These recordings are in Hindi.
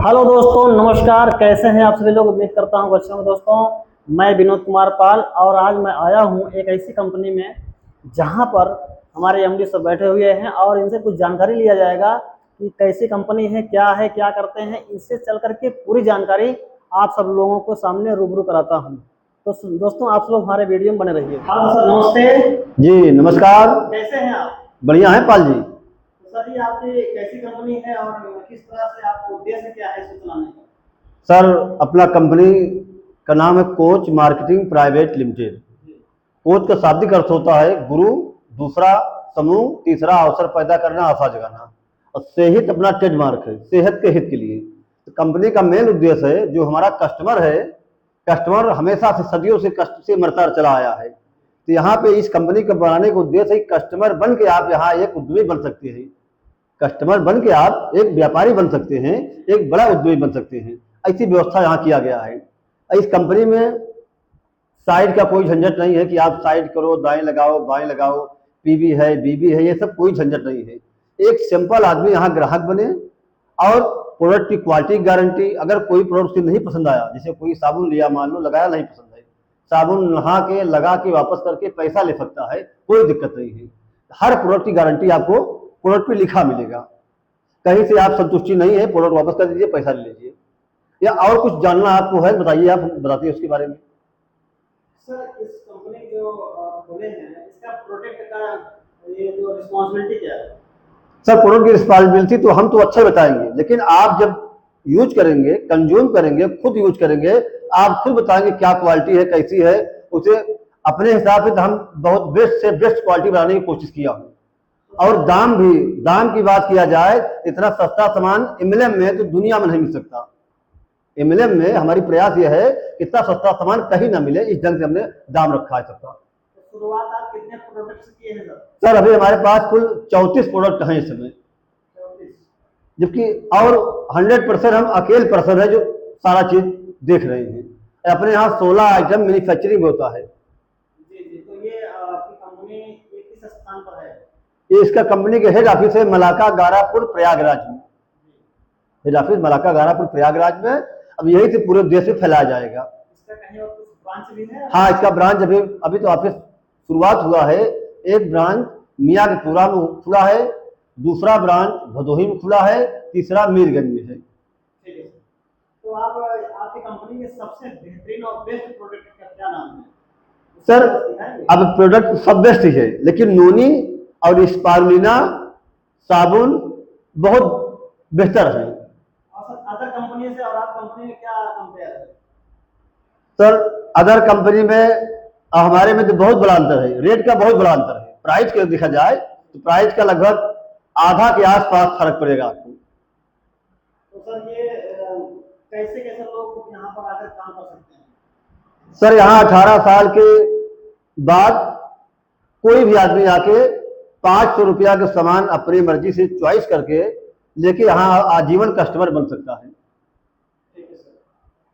हेलो दोस्तों, नमस्कार। कैसे हैं आप सभी लोग? उम्मीद करता हूँ अच्छे होंगे। दोस्तों, मैं विनोद कुमार पाल और आज मैं आया हूँ एक ऐसी कंपनी में जहाँ पर हमारे एमडी सब बैठे हुए हैं और इनसे कुछ जानकारी लिया जाएगा कि कैसी कंपनी है, क्या करते हैं। इससे चल करके पूरी जानकारी आप सब लोगों को सामने रूबरू कराता हूँ। तो दोस्तों, आप लोग हमारे वीडियो में बने रहिए। हाँ सर, नमस्ते जी नमस्कार। कैसे हैं आप? बढ़िया है पाल जी। सर जी, आपकी कैसी कंपनी है और किस तरह से आपका उद्देश्य क्या है इसे चलाने का? सर अपना कंपनी का नाम है coach marketing private limited. Coach का शाब्दिक अर्थ होता है गुरु, दूसरा समूह, तीसरा अवसर पैदा करना, आशा जगाना, और सेहित अपना ट्रेडमार्क है सेहत के हित के लिए। तो कंपनी का मेन उद्देश्य है जो हमारा कस्टमर है, कस्टमर हमेशा से सदियों से कष्ट से मरता चला आया है। तो यहाँ पे इस कंपनी को बनाने का उद्देश्य है कस्टमर बन के आप यहाँ एक उद्यमी बन सकते हैं, कस्टमर बन के आप एक व्यापारी बन सकते हैं, एक बड़ा उद्योगी बन सकते हैं। ऐसी व्यवस्था यहाँ किया गया है। इस कंपनी में साइड का कोई झंझट नहीं है कि आप साइड करो, दाएं लगाओ, बाएं लगाओ, पीबी है, बीबी है, ये सब कोई झंझट नहीं है। एक सिंपल आदमी यहाँ ग्राहक बने और प्रोडक्ट की क्वालिटी गारंटी। अगर कोई प्रोडक्ट नहीं पसंद आया, जैसे कोई साबुन लिया, मान लो लगाया नहीं पसंद है, साबुन नहा के लगा के वापस करके पैसा ले सकता है, कोई दिक्कत नहीं है। हर प्रोडक्ट की गारंटी आपको प्रोडक्ट पे लिखा मिलेगा। कहीं से आप संतुष्टि नहीं है, प्रोडक्ट वापस कर दीजिए, पैसा ले लीजिए। या और कुछ जानना आपको है बताइए, आप बताइए उसके बारे में। सर, इस कंपनी जो खोले हैं, इसका प्रोडक्ट का ये जो रिस्पॉन्सिबिलिटी क्या है? सर प्रोडक्ट की रिस्पॉन्सिबिलिटी तो हम तो अच्छा बताएंगे, लेकिन आप जब यूज करेंगे, कंज्यूम करेंगे, खुद यूज करेंगे, आप खुद बताएंगे क्या क्वालिटी है, कैसी है। उसे अपने हिसाब से हम बहुत बेस्ट से बेस्ट क्वालिटी बनाने की कोशिश किया हूँ। और दाम भी, दाम की बात किया जाए, इतना सस्ता सामान एमएलएम में तो दुनिया में नहीं मिल सकता। एमएलएम में हमारी प्रयास यह है कि इतना सस्ता सामान कहीं ना मिले, इस ढंग से हमने दाम रखा है सबका। शुरुआत आप कितने प्रोडक्ट से किए हैं सर? सर अभी हमारे पास कुल 34 प्रोडक्ट हैं इस समय, 34। जबकि और 100% हम अकेले पर्सन है जो सारा चीज देख रहे हैं। अपने यहाँ 16 आइटम मैन्युफैक्चरिंग होता है। जी जी, तो ये आपकी कंपनी ये किस स्थान पर है? ये इसका कंपनी के हेड ऑफिस है मलाका गारापुर प्रयागराज में। Head office Malacca Garapur Prayagraj में। अब यही से पूरे देश में फैलाया जाएगा। इसका कहीं और कुछ ब्रांच भी है? हाँ, इसका ब्रांच अभी अभी तो ऑफिस शुरुआत हुआ है। एक ब्रांच मियाँपुरा में खुला है, दूसरा ब्रांच भदोही में खुला है, तीसरा मीरगंज में है। ठीक है। तो आप आपकी कंपनी के सबसे बेहतरीन और बेस्ट प्रोडक्ट का क्या नाम है? सर अब प्रोडक्ट सब बेस्ट ही है, लेकिन नोनी और स्पारुलिना साबुन बहुत बेहतर है। अदर कंपनी से और आप कंपनी में क्या कंपेयर है? सर अदर कंपनी में हमारे में तो बहुत बड़ा अंतर है, रेट का बहुत बड़ा अंतर है। प्राइस का देखा जाए तो प्राइस का लगभग आधा के आसपास फर्क पड़ेगा आपको। तो सर ये कैसे कैसे लोग यहाँ पर आकर काम कर सकते हैं? सर यहाँ 18 साल के बाद कोई भी आदमी आके 500 रुपया का सामान अपनी मर्जी से चॉइस करके लेके यहाँ आजीवन कस्टमर बन सकता है। ठीक है सर।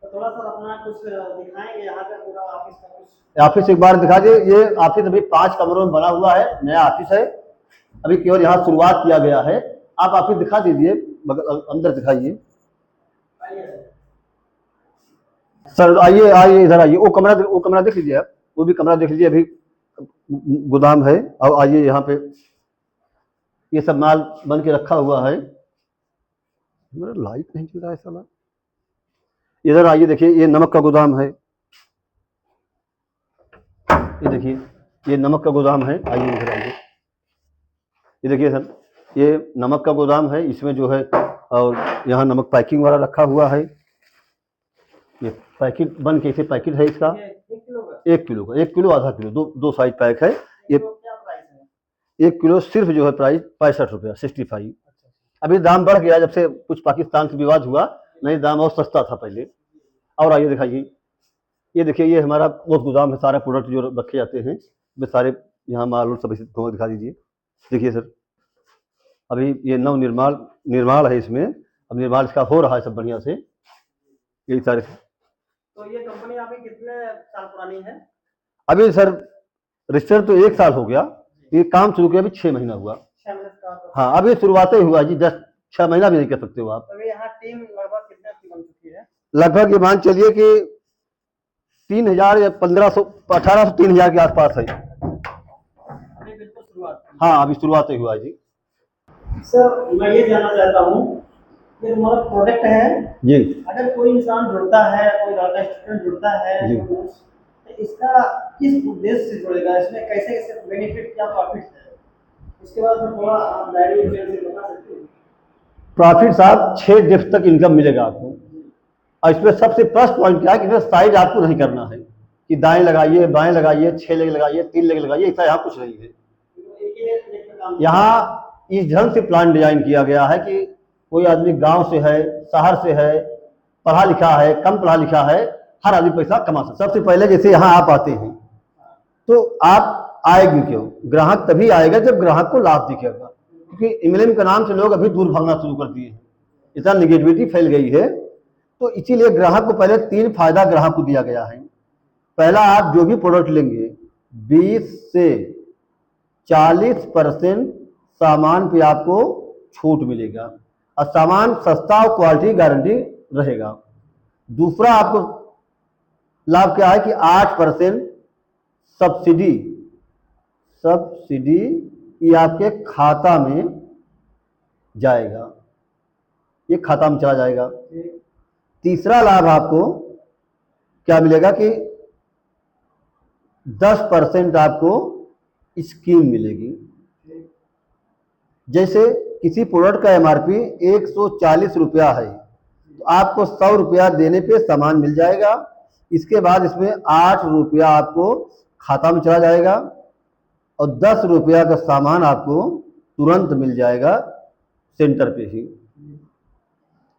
तो थोड़ा सा अपना कुछ दिखाएंगे यहाँ का पूरा ऑफिस का कुछ? ऑफिस एक बार दिखा दीजिए। ये ऑफिस अभी 5 कमरों में बना हुआ है, नया ऑफिस है, अभी केवल यहाँ शुरुआत किया गया है। आप ऑफिस दिखा दीजिए, अंदर दिखाइए। सर आइए आइए, इधर आइए। वो कमरा देख लीजिए आप, वो भी कमरा देख लीजिए। अभी गोदाम है। अब आइए यहाँ पे, ये सब माल बन के रखा हुआ है। मेरा लाइट नहीं चल रहा है साला। इधर आइए, देखिए ये नमक का गोदाम है। ये देखिए ये नमक का गोदाम है। आइए इधर आइए, ये देखिए सर ये नमक का गोदाम है। इसमें जो है, और यहाँ नमक पैकिंग वाला रखा हुआ है। ये पैकेट बन के इसे पैकेट है इसका 1 किलो का, 1 किलो आधा किलो, दो साइज पैक है। ये 1 किलो सिर्फ जो है प्राइस 65 रुपया, 65। अभी दाम बढ़ गया जब से कुछ पाकिस्तान से विवाद हुआ, नहीं दाम और सस्ता था पहले। और आइए दिखाइए, ये देखिए ये हमारा बहुत गोदाम है, सारे प्रोडक्ट जो रखे जाते हैं वे सारे यहाँ माल सब दिखा दीजिए। देखिए सर अभी ये नव निर्माण है इसमें, अब निर्माण इसका हो रहा है सब बढ़िया से, यही सारे। तो ये कंपनी आपकी कितने साल पुरानी है? अभी सर रजिस्टर तो 1 साल हो गया, ये काम शुरू किया अभी 6 महीना हुआ। 6 महीने का? हाँ अभी शुरुआत ही हुआ जी, 6 महीना भी नहीं कह सकते हो आप। तो यहाँ टीम लगभग कितने लगभग ये मान चलिए कि 3,000 या 1,500 1,800 3,000 के आसपास है। अभी बिल्कुल शुरुआत। हाँ, अभी शुरुआत ही हुआ है जी। सर मैं ये जानना चाहता हूँ, ये हमारा प्रोडक्ट है जी अगर कोई इंसान जुड़ता है, कोई लड़का स्टूडेंट जुड़ता है जी। तो इसका किस उद्देश्य से जुड़ेगा, इसमें कैसे कैसे बेनिफिट, क्या प्रॉफिट है, इसके बाद में थोड़ा आप डायरी डिटेल से बता सकते हैं। प्रॉफिट साहब 6 डिप्स तक इनकम मिलेगा आपको। और इसमें सबसे प्लस पॉइंट क्या है कि इसमें साइड आपको नहीं करना है कि दाएं लगाइए बाएं लगाइए, 6 लेग लगाइए, 3 लेग लगाइए, ऐसा यहाँ कुछ नहीं है। यहाँ इस ढंग से प्लान डिजाइन किया गया है कि कोई आदमी गांव से है, शहर से है, पढ़ा लिखा है, कम पढ़ा लिखा है, हर आदमी पैसा कमा सकता है। सबसे पहले जैसे यहाँ आप आते हैं तो आप आएगी क्यों? ग्राहक तभी आएगा जब ग्राहक को लाभ दिखेगा, क्योंकि MLM के नाम से लोग अभी दूर भागना शुरू कर दिए हैं, इतना निगेटिविटी फैल गई है। तो इसीलिए ग्राहक को पहले 3 फायदा ग्राहक को दिया गया है। पहला, आप जो भी प्रोडक्ट लेंगे 20 से 40% सामान पे आपको छूट मिलेगा और सामान सस्ता और क्वालिटी गारंटी रहेगा। दूसरा आपको लाभ क्या है कि 8% सब्सिडी ये आपके खाता में जाएगा, ये खाता में चला जाएगा। तीसरा लाभ आपको क्या मिलेगा कि 10% आपको स्कीम मिलेगी। जैसे किसी प्रोडक्ट का MRP 140 रुपया है तो आपको 100 रुपया देने पे सामान मिल जाएगा। इसके बाद इसमें 8 रुपया आपको खाता में चला जाएगा और 10 रुपया का सामान आपको तुरंत मिल जाएगा सेंटर पे ही।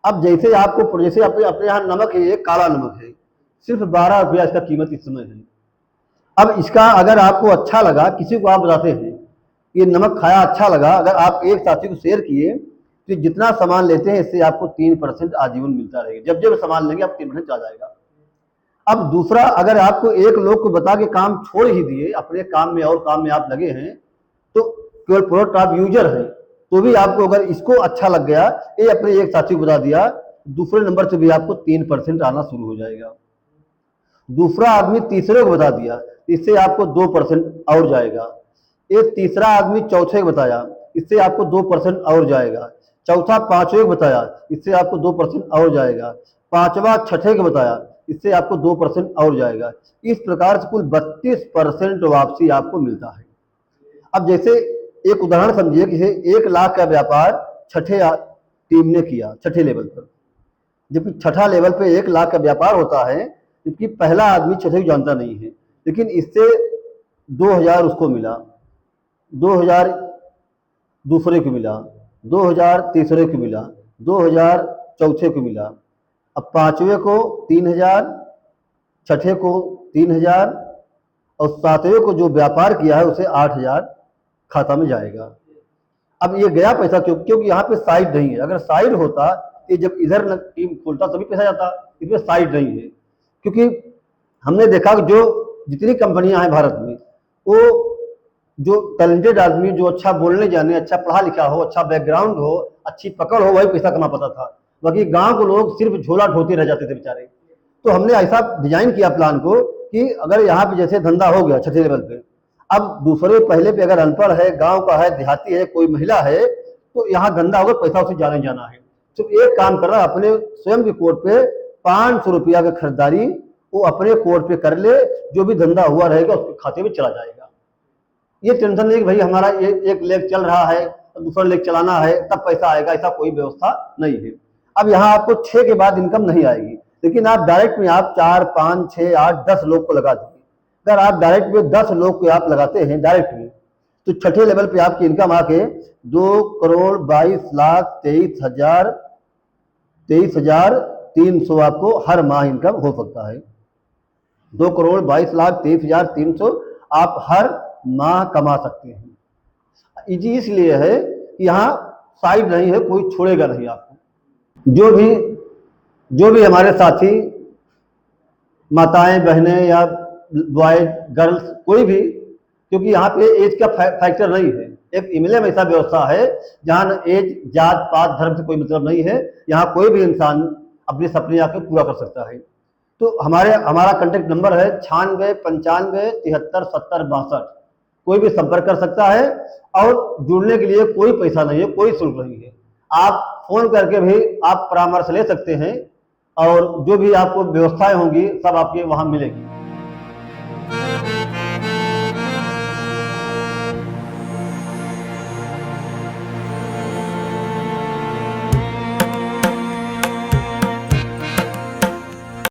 अब जैसे आपको जैसे अपने यहाँ नमक है, ये काला नमक है, सिर्फ 12 रुपया इसका कीमत इस समय है। अब इसका अगर आपको अच्छा लगा, किसी को आप बताते हैं ये नमक खाया अच्छा लगा, अगर आप एक साथी को शेयर किए तो जितना सामान लेते हैं इससे आपको 3% आजीवन मिलता रहेगा। जब जब सामान लेंगे आप 3% चला जाएगा। अब दूसरा, अगर आपको एक लोग को बता के काम छोड़ ही दिए, अपने काम में और काम में आप लगे हैं, तो केवल प्रोडक्ट आप यूजर हैं तो भी आपको अगर इसको अच्छा लग गया, ये अपने एक साथी को बता दिया, दूसरे नंबर से भी आपको 3% आना शुरू हो जाएगा। दूसरा आदमी तीसरे को बता दिया, इससे आपको 2% और जाएगा। एक तीसरा आदमी चौथे को बताया, इससे आपको 2% और जाएगा। चौथा पांचवें को बताया, इससे आपको 2% और जाएगा। पांचवा छठे को बताया, इससे आपको 2% और जाएगा। इस प्रकार से कुल 32% वापसी आपको मिलता है। अब जैसे एक उदाहरण समझिए कि 1 लाख का व्यापार छठे टीम ने किया, छठे लेवल पर, जबकि छठा लेवल पे 1 लाख का व्यापार होता है, जबकि पहला आदमी छठे को जानता नहीं है, लेकिन इससे 2000 उसको मिला, 2000 दूसरे को मिला, 2000 तीसरे को मिला, 2000 चौथे को मिला, अब पांचवे को 3000, छठे को 3000 और सातवें को जो व्यापार किया है उसे 8000 खाता में जाएगा। अब ये गया पैसा क्योंकि यहाँ पे साइड नहीं है। अगर साइड होता कि जब इधर टीम खोलता तभी पैसा जाता, इसमें साइड नहीं है। क्योंकि हमने देखा कि जो जितनी कंपनियां हैं भारत में, वो जो टैलेंटेड आदमी, जो अच्छा बोलने जाने, अच्छा पढ़ा लिखा हो, अच्छा बैकग्राउंड हो, अच्छी पकड़ हो, वही पैसा कमा पाता था। बाकी गांव के लोग सिर्फ झोला ढोते रह जाते थे बेचारे। तो हमने ऐसा डिजाइन किया प्लान को कि अगर यहाँ पे जैसे धंधा हो गया छठे लेवल पे, अब दूसरे पहले पे अगर अनपढ़ है, गांव का है, देहाती है, कोई महिला है, तो यहाँ धंधा होगा, पैसा उसे जाने जाना है। तो एक काम कर रहा है, अपने स्वयं के कोड पे 500 रुपया की खरीदारी वो अपने कोड पे कर ले, जो भी धंधा हुआ रहेगा उसके खाते में चला जाएगा। ये टेंशन नहीं कि भाई हमारा एक लेग चल रहा है तो दूसरा लेग चलाना है तब पैसा आएगा, ऐसा कोई व्यवस्था नहीं है। अब यहाँ आपको 6 के बाद इनकम नहीं आएगी, लेकिन आप डायरेक्ट में आप 4, 5, 6, 8, 10 लोग को लगा दीजिए। अगर आप डायरेक्ट में 10 लोग को आप लगाते हैं डायरेक्ट में, तो छठे लेवल पे आपकी इनकम आके 2,22,23,300 आपको हर माह इनकम हो सकता है। 2,22,23,300 आप हर माह कमा सकते हैं। इजी इसलिए है कि यहाँ साइड नहीं है, कोई छोड़ेगा नहीं आपको। जो भी हमारे साथी माताएं, बहनें या बॉय गर्ल्स, कोई भी, क्योंकि यहाँ पे एज का फैक्टर नहीं है। एक MLM ऐसा व्यवस्था है जहाँ एज, जात पात, धर्म से कोई मतलब नहीं है। यहाँ कोई भी इंसान अपने सपने आके पूरा कर सकता है। तो हमारा कांटेक्ट नंबर है 9695 73 70 62। कोई भी संपर्क कर सकता है और जुड़ने के लिए कोई पैसा नहीं है, कोई शुल्क नहीं है। आप फोन करके भी आप परामर्श ले सकते हैं और जो भी आपको व्यवस्थाएं होंगी सब आपके वहां मिलेगी।